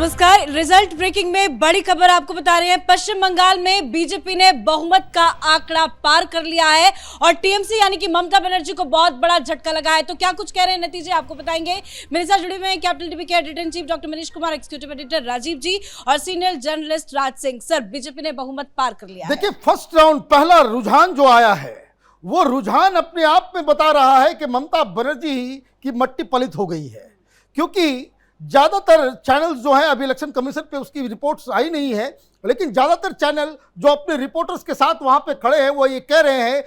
नमस्कार। Result breaking में बड़ी खबर आपको बता रहे हैं। पश्चिम बंगाल में बीजेपी ने बहुमत का आंकड़ा पार कर लिया है और टीएमसी यानी कि ममता बनर्जी को बहुत बड़ा झटका लगा है। तो क्या कुछ कह रहे हैं नतीजे आपको बताएंगे। मेरे साथ जुड़े हुए हैं कैपिटल टीवी के editor in chief doctor Manish Kumar, executive editor Rajeev ji और senior journalist Raj Singh. Sir, BJP ने बहुमत पार कर लिया। देखिए, फर्स्ट राउंड पहला रुझान जो आया है वो रुझान अपने आप में बता रहा है कि ममता बनर्जी की मट्टी पलित हो गई है, क्योंकि ज़्यादातर चैनल्स जो हैं, अभी इलेक्शन कमीशन पे उसकी रिपोर्ट्स आई नहीं है, लेकिन ज़्यादातर चैनल जो अपने रिपोर्टर्स के साथ वहाँ पे खड़े हैं वो ये कह रहे हैं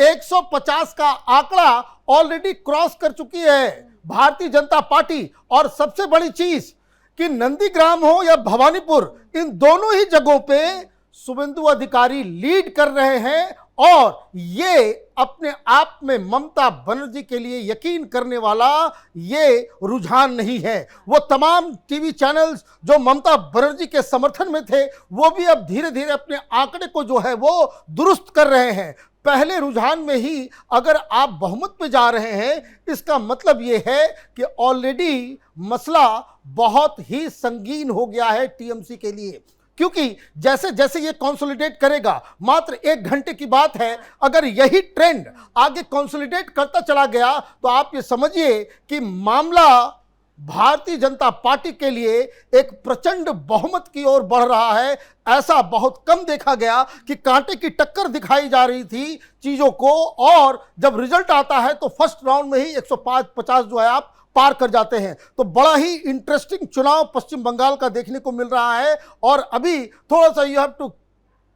150 का आंकड़ा ऑलरेडी क्रॉस कर चुकी है भारतीय जनता पार्टी। और सबसे बड़ी चीज़ कि नंदीग्राम हो या भवानीपुर, इन दोनों ही जगहों पे शुभेंदु अधिकारी लीड कर रहे हैं और ये अपने आप में ममता बनर्जी के लिए यकीन करने वाला ये रुझान नहीं है। वो तमाम टीवी चैनल्स जो ममता बनर्जी के समर्थन में थे वो भी अब धीरे धीरे अपने आंकड़े को जो है वो दुरुस्त कर रहे हैं। पहले रुझान में ही अगर आप बहुमत पे जा रहे हैं, इसका मतलब ये है कि ऑलरेडी मसला बहुत ही संगीन हो गया है टीएमसी के लिए, क्योंकि जैसे जैसे ये कंसोलिडेट करेगा, मात्र 1 घंटे की बात है, अगर यही ट्रेंड आगे कंसोलिडेट करता चला गया तो आप ये समझिए कि मामला भारतीय जनता पार्टी के लिए एक प्रचंड बहुमत की ओर बढ़ रहा है। ऐसा बहुत कम देखा गया कि कांटे की टक्कर दिखाई जा रही थी चीजों को, और जब रिजल्ट आता है तो फर्स्ट राउंड में ही 150 जो है आप पार कर जाते हैं। तो बड़ा ही इंटरेस्टिंग चुनाव पश्चिम बंगाल का देखने को मिल रहा है। और अभी थोड़ा सा you have to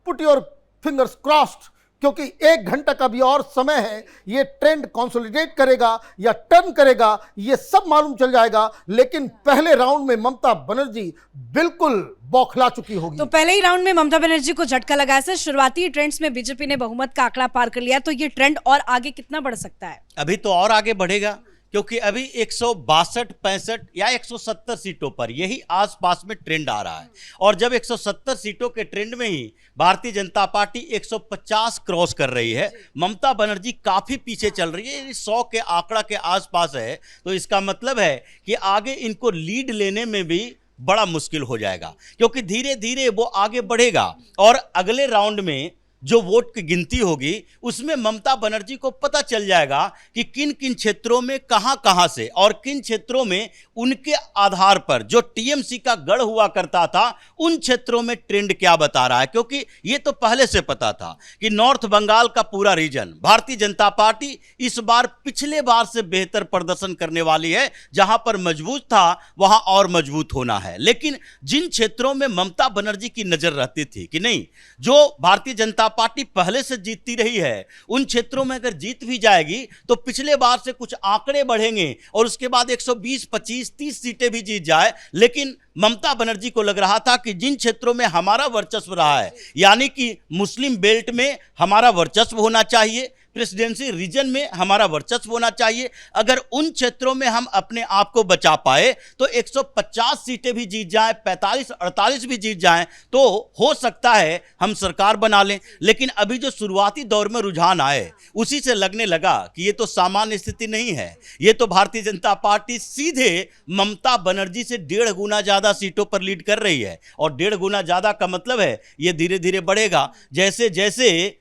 put your fingers crossed, क्योंकि 1 घंटा का भी और समय है। ये ट्रेंड कंसोलिडेट करेगा या टर्न करेगा ये सब मालूम चल जाएगा, लेकिन पहले राउंड में ममता बनर्जी बिल्कुल बौखला चुकी होगी। तो पहले ही राउंड में ममता बनर्जी को झटका लगा है। शुरुआती ट्रेंड्स में बीजेपी ने बहुमत का आंकड़ा पार कर लिया, तो ये ट्रेंड और आगे कितना बढ़ सकता है? अभी तो और आगे बढ़ेगा, क्योंकि अभी 162, 65 या 170 सीटों पर यही आसपास में ट्रेंड आ रहा है। और जब 170 सीटों के ट्रेंड में ही भारतीय जनता पार्टी 150 क्रॉस कर रही है, ममता बनर्जी काफी पीछे चल रही है, 100 के आंकड़ा के आसपास है, तो इसका मतलब है कि आगे इनको लीड लेने में भी बड़ा मुश्किल हो जाएगा, क्योंकि धीरे धीरे वो आगे बढ़ेगा। और अगले राउंड में जो वोट की गिनती होगी उसमें ममता बनर्जी को पता चल जाएगा कि किन किन क्षेत्रों में कहां से और किन क्षेत्रों में उनके आधार पर जो टीएमसी का गढ़ हुआ करता था उन क्षेत्रों में ट्रेंड क्या बता रहा है। क्योंकि ये तो पहले से पता था कि नॉर्थ बंगाल का पूरा रीजन भारतीय जनता पार्टी इस बार पिछले बार से बेहतर प्रदर्शन करने वाली है। जहां पर मजबूत था वहां और मजबूत होना है। लेकिन जिन क्षेत्रों में ममता बनर्जी की नजर रहती थी कि नहीं, जो भारतीय जनता पार्टी पहले से जीतती रही है, उन क्षेत्रों में अगर जीत भी जाएगी तो पिछले बार से कुछ आंकड़े बढ़ेंगे और उसके बाद 120, 25, 30 सीटें भी जीत जाए। लेकिन ममता बनर्जी को लग रहा था कि जिन क्षेत्रों में हमारा वर्चस्व रहा है, यानी कि मुस्लिम बेल्ट में हमारा वर्चस्व होना चाहिए, प्रेसिडेंसी रीजन में हमारा वर्चस्व होना चाहिए, अगर उन क्षेत्रों में हम अपने आप को बचा पाए तो 150 सीटें भी जीत जाएं, 45, 48 भी जीत जाएं, तो हो सकता है हम सरकार बना लें। लेकिन अभी जो शुरुआती दौर में रुझान आए उसी से लगने लगा कि ये तो सामान्य स्थिति नहीं है, ये तो भारतीय जनता पार्टी सीधे ममता बनर्जी से 1.5 गुना ज्यादा सीटों पर लीड कर रही है। और 1.5 गुना ज्यादा का मतलब है ये धीरे धीरे बढ़ेगा। जैसे जैसे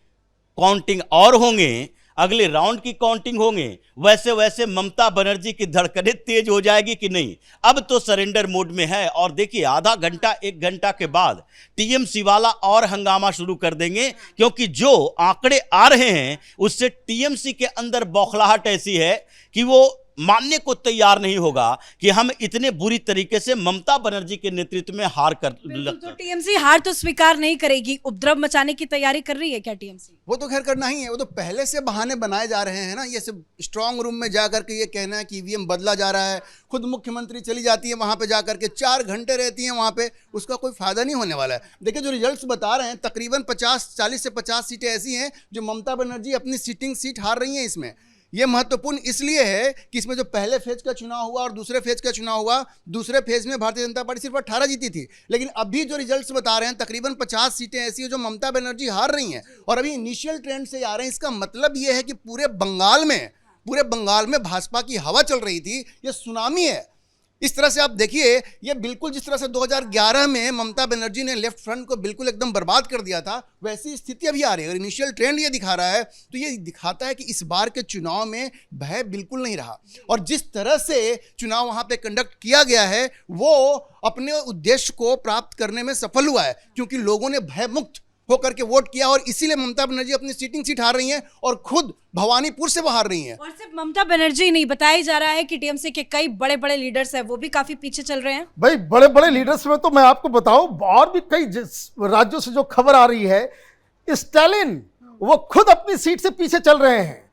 काउंटिंग और होंगे, अगले राउंड की काउंटिंग होंगे, वैसे वैसे ममता बनर्जी की धड़कनें तेज हो जाएगी कि नहीं। अब तो सरेंडर मोड में है और देखिए आधा घंटा 1 घंटा के बाद टीएमसी वाला और हंगामा शुरू कर देंगे, क्योंकि जो आंकड़े आ रहे हैं उससे टीएमसी के अंदर बौखलाहट ऐसी है कि वो मानने को तैयार नहीं होगा कि हम इतने बुरी तरीके से ममता बनर्जी के नेतृत्व में हार कर। तो टीएमसी हार तो स्वीकार नहीं करेगी, उपद्रव मचाने की तैयारी कर रही है क्या टीएमसी? वो तो खैर करना ही है, वो तो पहले से बहाने बनाए जा रहे हैं ना। ये सब स्ट्रांग रूम में जा करके ये कहना है कि ईवीएम बदला जा रहा है, खुद मुख्यमंत्री चली जाती है वहां पे जा करके 4 घंटे रहती हैं वहां पे, उसका कोई फायदा नहीं होने वाला है। देखिए जो रिजल्ट्स बता रहे हैं, तकरीबन 40 से 50 सीटें ऐसी हैं जो ममता बनर्जी अपनी सिटिंग सीट हार रही हैं। इसमें ये महत्वपूर्ण इसलिए है कि इसमें जो पहले फेज का चुनाव हुआ और दूसरे फेज का चुनाव हुआ, दूसरे फेज में भारतीय जनता पार्टी सिर्फ 18 जीती थी, लेकिन अभी जो रिजल्ट्स बता रहे हैं तकरीबन 50 सीटें ऐसी हैं जो ममता बनर्जी हार रही हैं और अभी इनिशियल ट्रेंड से आ रहे हैं। इसका मतलब ये है कि पूरे बंगाल में भाजपा की हवा चल रही थी, ये सुनामी है। इस तरह से आप देखिए, ये बिल्कुल जिस तरह से 2011 में ममता बनर्जी ने लेफ्ट फ्रंट को बिल्कुल एकदम बर्बाद कर दिया था, वैसी स्थिति अभी आ रही है। और इनिशियल ट्रेंड ये दिखा रहा है, तो ये दिखाता है कि इस बार के चुनाव में भय बिल्कुल नहीं रहा। और जिस तरह से चुनाव वहाँ पे कंडक्ट किया गया है, वो अपने उद्देश्य को प्राप्त करने में सफल हुआ है, क्योंकि लोगों ने भय मुक्त होकर के वोट किया। और इसीलिए ममता बनर्जी अपनी सीटिंग सीट हार रही हैं और खुद भवानीपुर से बाहर रही हैं। और सिर्फ ममता बनर्जी नहीं, बताया जा रहा है कि टीएमसी के कई बड़े बड़े लीडर्स हैं, वो भी काफी पीछे चल रहे हैं। भाई बड़े बड़े लीडर्स में तो मैं आपको बताऊं, और भी कई राज्यों से जो खबर आ रही है, स्टालिन वो खुद अपनी सीट से पीछे चल रहे हैं,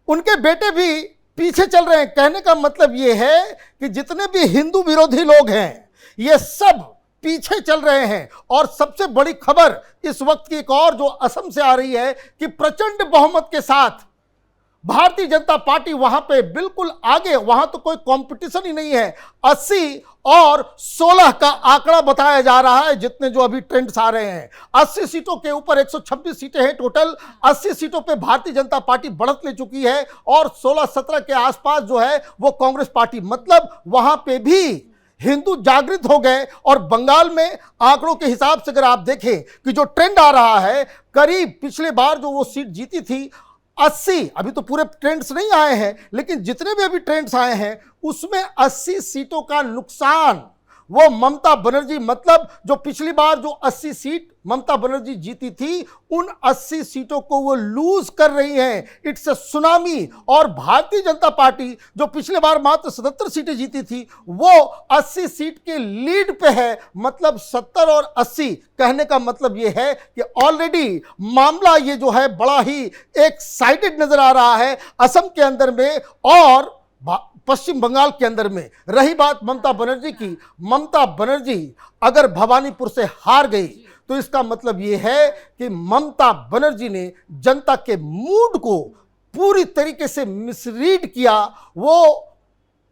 उनके बेटे भी पीछे चल रहे हैं। कहने का मतलब ये है कि जितने भी हिंदू विरोधी लोग हैं, ये सब पीछे चल रहे हैं। और सबसे बड़ी खबर इस वक्त की एक और जो असम से आ रही है कि प्रचंड बहुमत के साथ भारतीय जनता पार्टी वहां पे बिल्कुल आगे, वहां तो कोई कंपटीशन ही नहीं है। 80 और 16 का आंकड़ा बताया जा रहा है, जितने जो अभी ट्रेंड्स आ रहे हैं। 80 सीटों के ऊपर 126 सीटें हैं टोटल। 80 सीटों पे भारतीय जनता पार्टी बढ़त ले चुकी है और 16-17 के आसपास जो है वो कांग्रेस पार्टी। मतलब वहां पे भी हिंदू जागृत हो गए। और बंगाल में आंकड़ों के हिसाब से अगर आप देखें कि जो ट्रेंड आ रहा है, करीब पिछले बार जो वो सीट जीती थी 80, अभी तो पूरे ट्रेंड्स नहीं आए हैं, लेकिन जितने भी अभी ट्रेंड्स आए हैं उसमें 80 सीटों का नुकसान वो ममता बनर्जी, मतलब जो पिछली बार जो 80 सीट ममता बनर्जी जीती थी, उन 80 सीटों को वो लूज कर रही हैं। It's a tsunami. और भारतीय जनता पार्टी जो पिछले बार मात्र 77 सीटें जीती थी, वो 80 सीट के लीड पे है। मतलब 70 और 80, कहने का मतलब ये है कि ऑलरेडी मामला ये जो है बड़ा ही एक साइडेड नजर आ रहा है असम के अंदर में और पश्चिम बंगाल के अंदर में। रही बात ममता बनर्जी की, ममता बनर्जी अगर भवानीपुर से हार गई तो इसका मतलब यह है कि ममता बनर्जी ने जनता के मूड को पूरी तरीके से मिसरीड किया। वो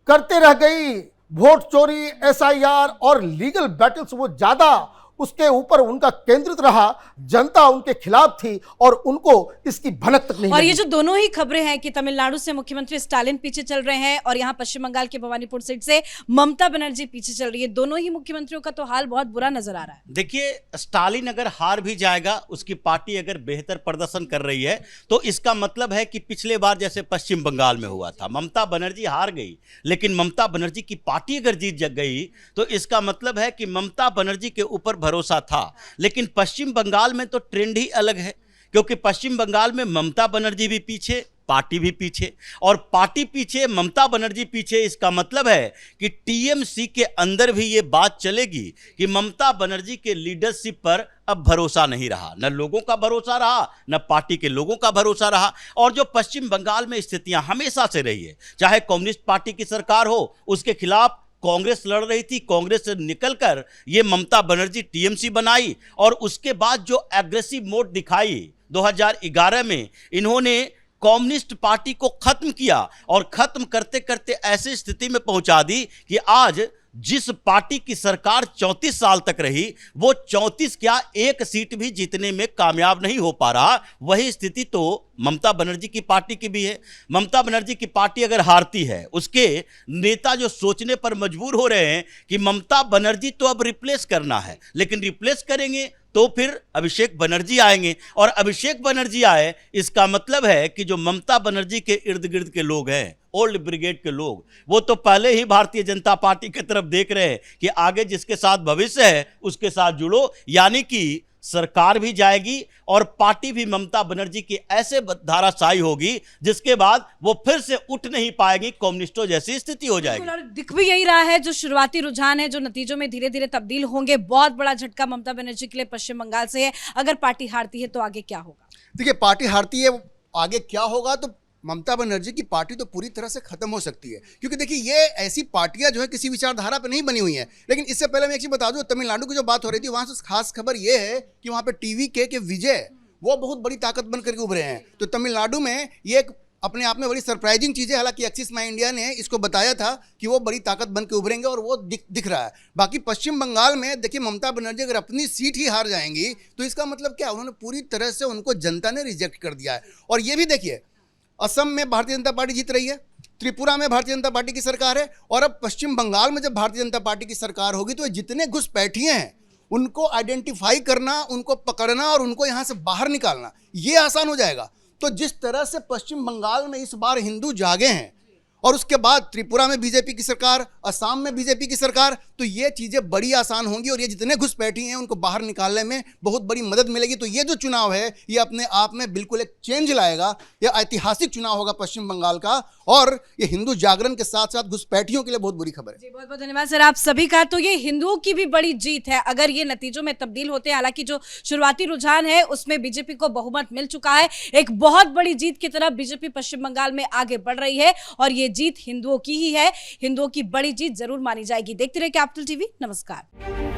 करते रह गई वोट चोरी, SIR और लीगल बैटल्स, वो ज्यादा उसके ऊपर उनका केंद्रित रहा। जनता उनके खिलाफ थी और उनको इसकी भनक तक नहीं और लगी। ये जो दोनों ही खबरें हैं कि तमिलनाडु से मुख्यमंत्री स्टालिन पीछे चल रहे हैं और यहाँ पश्चिम बंगाल के भवानीपुर सीट से ममता बनर्जी पीछे चल रही है, दोनों ही मुख्यमंत्रियों का तो हाल बहुत बुरा नजर आ रहा है। देखिए, स्टालिन अगर हार भी जाएगा, उसकी पार्टी अगर बेहतर प्रदर्शन कर रही है, तो इसका मतलब है कि पिछले बार जैसे पश्चिम बंगाल में हुआ था, ममता बनर्जी हार गई, लेकिन ममता बनर्जी की पार्टी अगर जीत गई तो इसका मतलब है कि ममता बनर्जी के ऊपर भरोसा था। लेकिन पश्चिम बंगाल में तो ट्रेंड ही अलग है, क्योंकि पश्चिम बंगाल में ममता बनर्जी भी पीछे, पार्टी भी पीछे, और पार्टी पीछे, ममता बनर्जी पीछे। इसका मतलब है कि टीएमसी के अंदर भी ये बात चलेगी कि ममता बनर्जी के लीडरशिप पर अब भरोसा नहीं रहा, न लोगों का भरोसा रहा, न पार्टी के लोगों का भरोसा रहा। और जो पश्चिम बंगाल में स्थितियां हमेशा से रही है, चाहे कम्युनिस्ट पार्टी की सरकार हो, उसके खिलाफ कांग्रेस लड़ रही थी, कांग्रेस से निकलकर ये ममता बनर्जी टीएमसी बनाई और उसके बाद जो एग्रेसिव मोड दिखाई 2011 में, इन्होंने कम्युनिस्ट पार्टी को खत्म किया और खत्म करते करते ऐसी स्थिति में पहुंचा दी कि आज जिस पार्टी की सरकार 34 साल तक रही, वो 34 क्या एक सीट भी जीतने में कामयाब नहीं हो पा रहा। वही स्थिति तो ममता बनर्जी की पार्टी की भी है। ममता बनर्जी की पार्टी अगर हारती है, उसके नेता जो सोचने पर मजबूर हो रहे हैं कि ममता बनर्जी तो अब रिप्लेस करना है, लेकिन रिप्लेस करेंगे तो फिर अभिषेक बनर्जी आएंगे, और अभिषेक बनर्जी आए इसका मतलब है कि जो ममता बनर्जी के इर्द गिर्द के लोग हैं, ओल्ड ब्रिगेड के लोग, वो तो पहले ही भारतीय जनता पार्टी की तरफ देख रहे हैं कि आगे जिसके साथ भविष्य है उसके साथ जुड़ो। यानी कि सरकार भी जाएगी और पार्टी भी ममता बनर्जी की ऐसे धाराशायी होगी जिसके बाद वो फिर से उठ नहीं पाएगी, कम्युनिस्टों जैसी स्थिति हो जाएगी। और दिख भी यही रहा है, जो शुरुआती रुझान है, जो नतीजों में धीरे धीरे तब्दील होंगे। बहुत बड़ा झटका ममता बनर्जी के लिए पश्चिम बंगाल से है। अगर पार्टी हारती है तो आगे क्या होगा? देखिए, पार्टी हारती है, आगे क्या होगा, तो ममता बनर्जी की पार्टी तो पूरी तरह से खत्म हो सकती है। क्योंकि देखिए, ये ऐसी पार्टियां जो है किसी विचारधारा पे नहीं बनी हुई हैं। लेकिन इससे पहले मैं एक चीज बता दूं, तमिलनाडु की जो बात हो रही थी, वहां से खास खबर ये है कि वहां पे TVK के विजय, वो बहुत बड़ी ताकत बनकर के उभरे हैं। तो तमिलनाडु में ये एक अपने आप में बड़ी सरप्राइजिंग चीज़ है। हालांकि एक्सिस माई इंडिया ने इसको बताया था कि वो बड़ी ताकत बन के उभरेंगे और वो दिख रहा है। बाकी पश्चिम बंगाल में देखिए, ममता बनर्जी अगर अपनी सीट ही हार जाएंगी तो इसका मतलब क्या, उन्होंने पूरी तरह से उनको जनता ने रिजेक्ट कर दिया है। और ये भी देखिए, असम में भारतीय जनता पार्टी जीत रही है, त्रिपुरा में भारतीय जनता पार्टी की सरकार है और अब पश्चिम बंगाल में जब भारतीय जनता पार्टी की सरकार होगी तो ये जितने घुसपैठिए हैं उनको आइडेंटिफाई करना, उनको पकड़ना और उनको यहाँ से बाहर निकालना ये आसान हो जाएगा। तो जिस तरह से पश्चिम बंगाल में इस बार हिंदू जागे हैं और उसके बाद त्रिपुरा में बीजेपी की सरकार, असम में बीजेपी की सरकार, तो ये चीज़ें बड़ी आसान होंगी और ये जितने घुसपैठी हैं उनको बाहर निकालने में बहुत बड़ी मदद मिलेगी। तो ये जो चुनाव है ये अपने आप में बिल्कुल एक चेंज लाएगा। ये ऐतिहासिक चुनाव होगा पश्चिम बंगाल का और ये हिंदू जागरण के साथ साथ घुसपैठियों के लिए बहुत बुरी खबर है। जी बहुत बहुत धन्यवाद सर आप सभी का। तो ये हिंदुओं की भी बड़ी जीत है अगर ये नतीजों में तब्दील होते हैं। हालांकि जो शुरुआती रुझान है उसमें बीजेपी को बहुमत मिल चुका है। एक बहुत बड़ी जीत की तरफ बीजेपी पश्चिम बंगाल में आगे बढ़ रही है और ये जीत हिंदुओं की ही है। हिंदुओं की बड़ी जीत जरूर मानी जाएगी। देखते रहिए कैपिटल टीवी। नमस्कार।